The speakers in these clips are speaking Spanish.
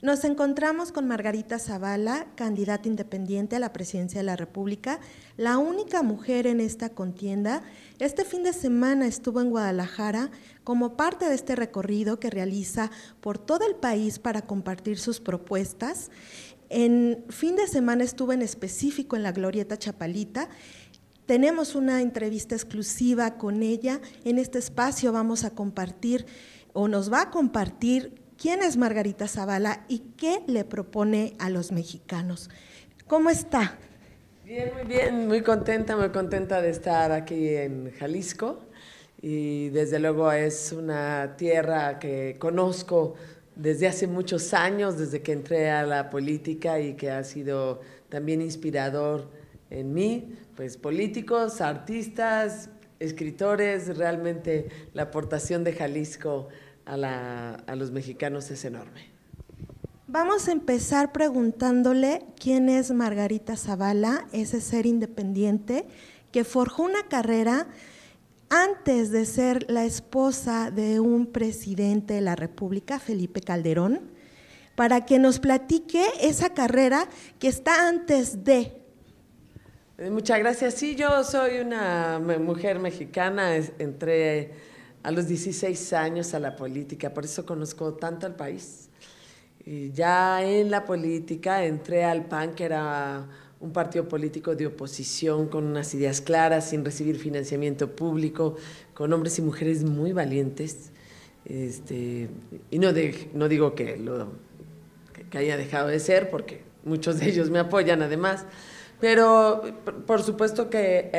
Nos encontramos con Margarita Zavala, candidata independiente a la presidencia de la República, la única mujer en esta contienda. Este fin de semana estuvo en Guadalajara como parte de este recorrido que realiza por todo el país para compartir sus propuestas. En fin de semana estuvo en específico en la Glorieta Chapalita. Tenemos una entrevista exclusiva con ella. En este espacio vamos a compartir o nos va a compartir quién es Margarita Zavala y qué le propone a los mexicanos. ¿Cómo está? Bien, muy contenta de estar aquí en Jalisco y desde luego es una tierra que conozco desde hace muchos años, desde que entré a la política y que ha sido también inspirador en mí, pues políticos, artistas, escritores, realmente la aportación de Jalisco a los mexicanos es enorme. Vamos a empezar preguntándole quién es Margarita Zavala, ese ser independiente que forjó una carrera antes de ser la esposa de un presidente de la República, Felipe Calderón, para que nos platique esa carrera que está antes de. Muchas gracias. Sí, yo soy una mujer mexicana, entré a los 16 años a la política, por eso conozco tanto al país. Y ya en la política entré al PAN, que era un partido político de oposición con unas ideas claras, sin recibir financiamiento público, con hombres y mujeres muy valientes. Y no digo que haya dejado de ser, porque muchos de ellos me apoyan además, pero por supuesto que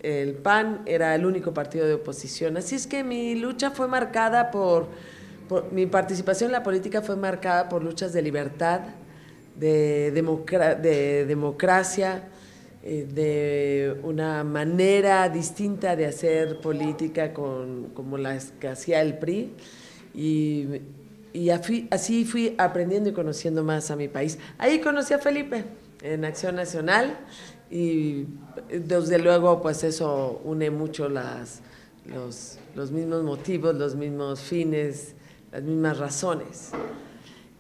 el PAN era el único partido de oposición. Así es que mi lucha fue marcada mi participación en la política fue marcada por luchas de libertad, de democracia, de una manera distinta de hacer política como las que hacía el PRI. Y así fui aprendiendo y conociendo más a mi país. Ahí conocí a Felipe en Acción Nacional y desde luego pues eso une mucho los mismos motivos, los mismos fines, las mismas razones.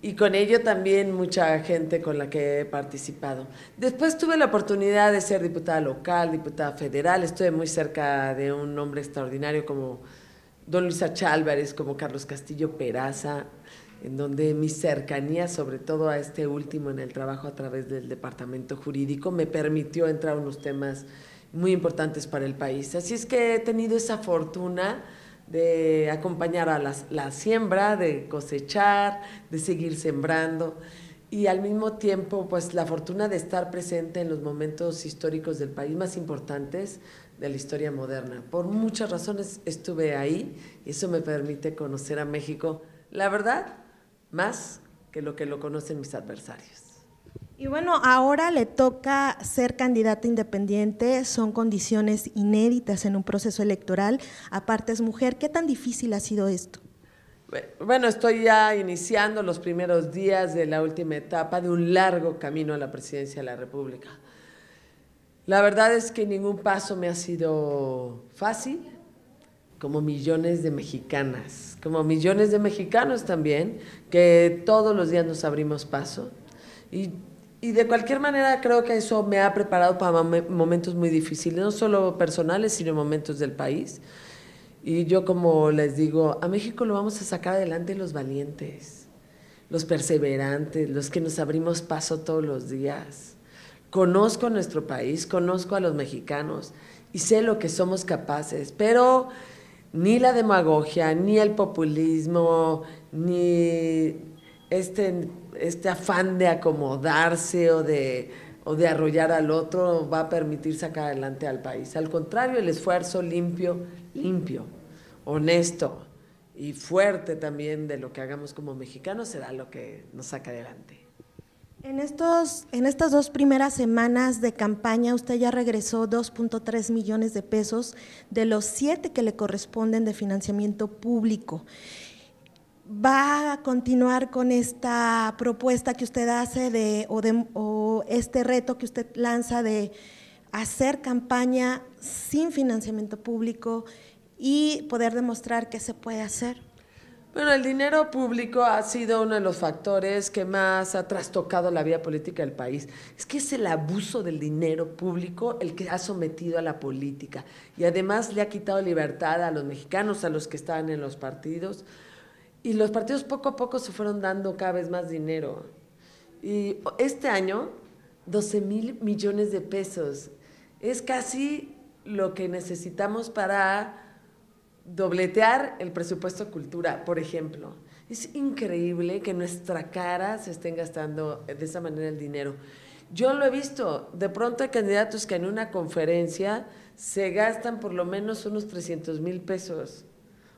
Y con ello también mucha gente con la que he participado. Después tuve la oportunidad de ser diputada local, diputada federal, estuve muy cerca de un hombre extraordinario como don Luis H. Álvarez, como Carlos Castillo Peraza, en donde mi cercanía, sobre todo a este último en el trabajo a través del departamento jurídico, me permitió entrar a unos temas muy importantes para el país. Así es que he tenido esa fortuna de acompañar a la siembra, de cosechar, de seguir sembrando y al mismo tiempo pues la fortuna de estar presente en los momentos históricos del país más importantes de la historia moderna. Por muchas razones estuve ahí y eso me permite conocer a México, la verdad, más que lo conocen mis adversarios. Y bueno, ahora le toca ser candidata independiente, son condiciones inéditas en un proceso electoral, aparte es mujer. ¿Qué tan difícil ha sido esto? Bueno, estoy ya iniciando los primeros días de la última etapa de un largo camino a la presidencia de la República. La verdad es que ningún paso me ha sido fácil, como millones de mexicanas, como millones de mexicanos también, que todos los días nos abrimos paso. Y de cualquier manera creo que eso me ha preparado para momentos muy difíciles, no solo personales, sino momentos del país. Y yo, como les digo, a México lo vamos a sacar adelante los valientes, los perseverantes, los que nos abrimos paso todos los días. Conozco nuestro país, conozco a los mexicanos y sé lo que somos capaces, pero ni la demagogia, ni el populismo, ni este afán de acomodarse o de arrollar al otro va a permitir sacar adelante al país. Al contrario, el esfuerzo limpio, honesto y fuerte también de lo que hagamos como mexicanos será lo que nos saca adelante. En estas 2 primeras semanas de campaña, usted ya regresó 2.3 millones de pesos de los 7 que le corresponden de financiamiento público. ¿Va a continuar con esta propuesta que usted hace o este reto que usted lanza de hacer campaña sin financiamiento público y poder demostrar que se puede hacer? Bueno, el dinero público ha sido uno de los factores que más ha trastocado la vida política del país. Es que es el abuso del dinero público el que ha sometido a la política y además le ha quitado libertad a los mexicanos, a los que estaban en los partidos. Y los partidos poco a poco se fueron dando cada vez más dinero. Y este año, 12,000 millones de pesos. Es casi lo que necesitamos para dobletear el presupuesto de cultura, por ejemplo. Es increíble que en nuestra cara se estén gastando de esa manera el dinero. Yo lo he visto, de pronto hay candidatos que en una conferencia se gastan por lo menos unos 300,000 pesos.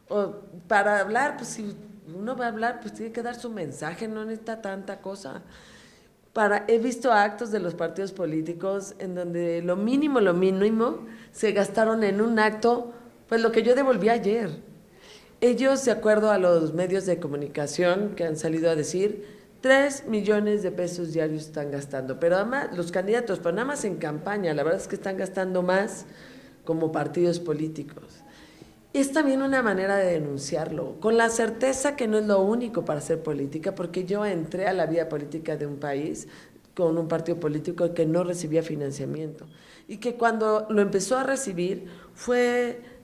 O para hablar, pues si uno va a hablar, pues tiene que dar su mensaje, no necesita tanta cosa. He visto actos de los partidos políticos en donde lo mínimo, se gastaron en un acto, pues lo que yo devolví ayer. Ellos, de acuerdo a los medios de comunicación que han salido a decir, 3 millones de pesos diarios están gastando. Pero además, los candidatos, pero nada más en campaña, la verdad es que están gastando más como partidos políticos. Es también una manera de denunciarlo, con la certeza que no es lo único para hacer política, porque yo entré a la vida política de un país con un partido político que no recibía financiamiento y que cuando lo empezó a recibir fue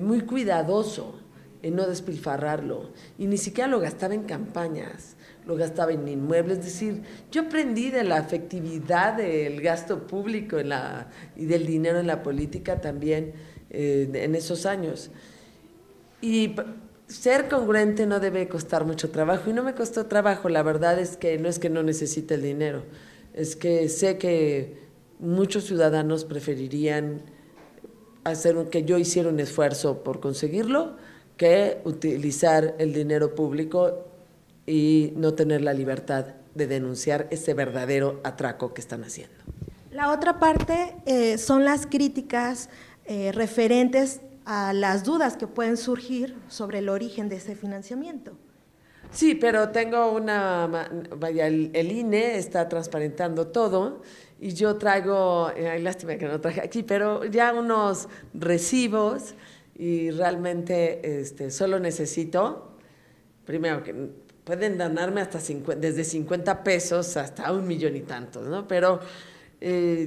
muy cuidadoso en no despilfarrarlo y ni siquiera lo gastaba en campañas, lo gastaba en inmuebles. Es decir, yo aprendí de la efectividad del gasto público y del dinero en la política también en esos años. Y ser congruente no debe costar mucho trabajo, y no me costó trabajo. La verdad es que no necesite el dinero, es que sé que muchos ciudadanos preferirían que yo hiciera un esfuerzo por conseguirlo que utilizar el dinero público y no tener la libertad de denunciar ese verdadero atraco que están haciendo. La otra parte son las críticas referentes a las dudas que pueden surgir sobre el origen de ese financiamiento. Sí, pero tengo el INE está transparentando todo y yo traigo, lástima que no traje aquí, pero ya unos recibos y realmente solo necesito, primero que pueden donarme hasta desde 50 pesos hasta 1,000,000 y tantos, ¿no? Pero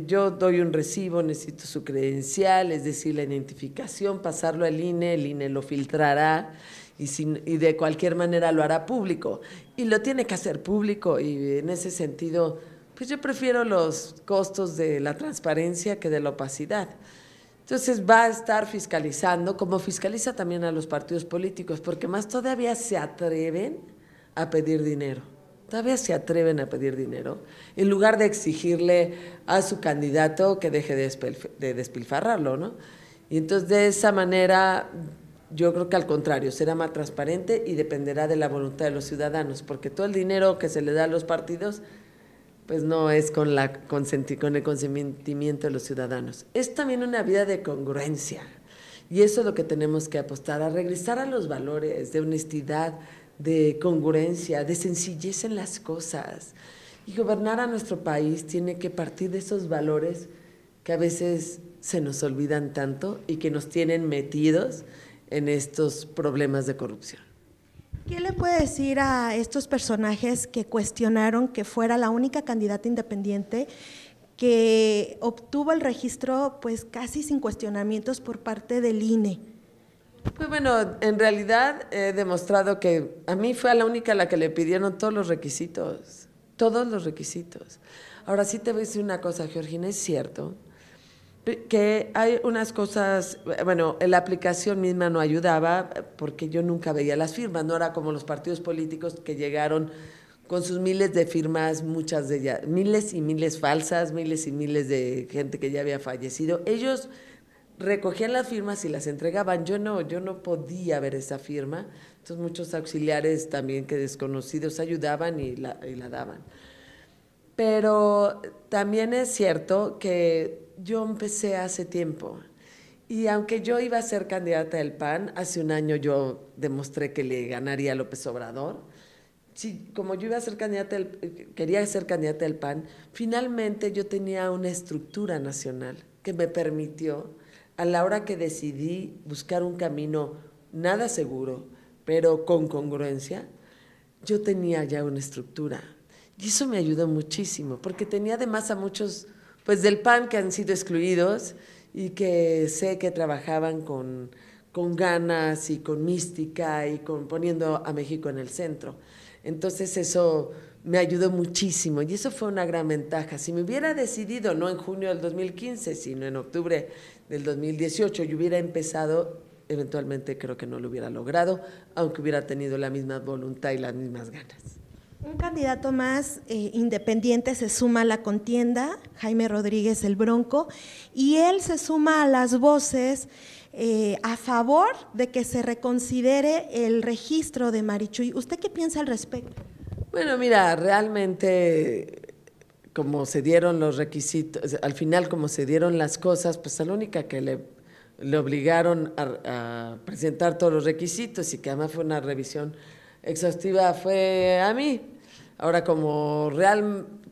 yo doy un recibo, necesito su credencial, es decir, la identificación, pasarlo al INE, el INE lo filtrará y de cualquier manera lo hará público. Y lo tiene que hacer público, y en ese sentido, pues yo prefiero los costos de la transparencia que de la opacidad. Entonces va a estar fiscalizando, como fiscaliza también a los partidos políticos, porque más todavía se atreven a pedir dinero. Todavía se atreven a pedir dinero, en lugar de exigirle a su candidato que deje de despilfarrarlo, ¿no? Y entonces de esa manera yo creo que al contrario, será más transparente y dependerá de la voluntad de los ciudadanos, porque todo el dinero que se le da a los partidos pues no es con el consentimiento de los ciudadanos. Es también una vida de congruencia, y eso es lo que tenemos que apostar, a regresar a los valores de honestidad, de congruencia, de sencillez en las cosas. Y gobernar a nuestro país tiene que partir de esos valores que a veces se nos olvidan tanto y que nos tienen metidos en estos problemas de corrupción. ¿Qué le puede decir a estos personajes que cuestionaron que fuera la única candidata independiente que obtuvo el registro pues casi sin cuestionamientos por parte del INE? Pues bueno, en realidad he demostrado que a mí fue a la única a la que le pidieron todos los requisitos, todos los requisitos. Ahora sí te voy a decir una cosa, Georgina, es cierto que hay unas cosas, bueno, la aplicación misma no ayudaba porque yo nunca veía las firmas, no era como los partidos políticos que llegaron con sus miles de firmas, muchas de ellas, miles y miles falsas, miles y miles de gente que ya había fallecido. Ellos recogían las firmas y las entregaban. Yo no podía ver esa firma. Entonces muchos auxiliares también que desconocidos ayudaban y la daban. Pero también es cierto que yo empecé hace tiempo, y aunque yo iba a ser candidata del PAN, hace un año yo demostré que le ganaría a López Obrador. Sí, como yo quería ser candidata del PAN, finalmente yo tenía una estructura nacional que me permitió, a la hora que decidí buscar un camino nada seguro, pero con congruencia, yo tenía ya una estructura. Y eso me ayudó muchísimo, porque tenía además a muchos, pues del PAN, que han sido excluidos y que sé que trabajaban con ganas y con mística y poniendo a México en el centro. Entonces eso me ayudó muchísimo y eso fue una gran ventaja. Si me hubiera decidido, no en junio del 2015, sino en octubre del 2018, yo hubiera empezado, eventualmente creo que no lo hubiera logrado, aunque hubiera tenido la misma voluntad y las mismas ganas. Un candidato más independiente se suma a la contienda, Jaime Rodríguez el Bronco, y él se suma a las voces a favor de que se reconsidere el registro de Marichuy. ¿Usted qué piensa al respecto? Bueno, mira, realmente como se dieron los requisitos, al final como se dieron las cosas, pues a la única que le obligaron a presentar todos los requisitos y que además fue una revisión exhaustiva fue a mí. Ahora, como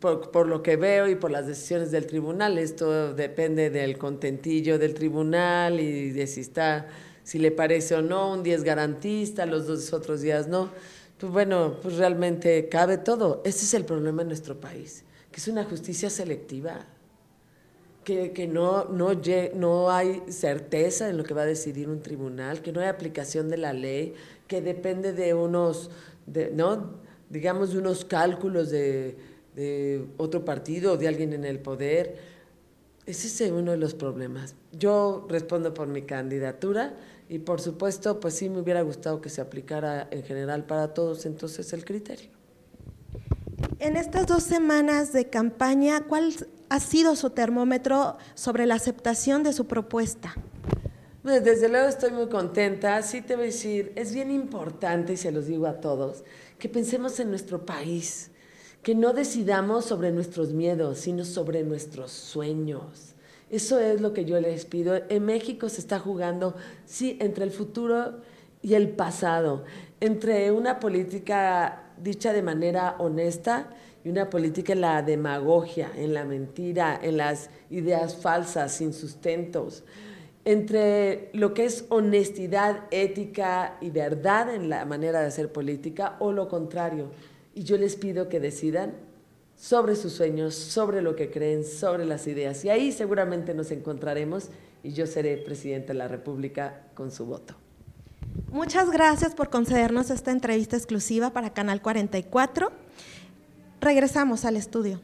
por lo que veo y por las decisiones del tribunal, esto depende del contentillo del tribunal y de si le parece o no, un día es garantista, los dos otros días no. Pues bueno, pues realmente cabe todo. Ese es el problema en nuestro país, que es una justicia selectiva, que no hay certeza en lo que va a decidir un tribunal, que no hay aplicación de la ley, que depende de unos cálculos de otro partido o de alguien en el poder. Ese es uno de los problemas. Yo respondo por mi candidatura y por supuesto, pues sí me hubiera gustado que se aplicara en general para todos entonces el criterio. En estas 2 semanas de campaña, ¿cuál ha sido su termómetro sobre la aceptación de su propuesta? Pues desde luego estoy muy contenta. Sí te voy a decir, es bien importante, y se los digo a todos, que pensemos en nuestro país, que no decidamos sobre nuestros miedos, sino sobre nuestros sueños. Eso es lo que yo les pido. En México se está jugando, sí, entre el futuro y el pasado, entre una política dicha de manera honesta y una política en la demagogia, en la mentira, en las ideas falsas, sin sustentos, entre lo que es honestidad, ética y verdad en la manera de hacer política o lo contrario. Y yo les pido que decidan sobre sus sueños, sobre lo que creen, sobre las ideas. Y ahí seguramente nos encontraremos y yo seré presidenta de la República con su voto. Muchas gracias por concedernos esta entrevista exclusiva para Canal 44. Regresamos al estudio.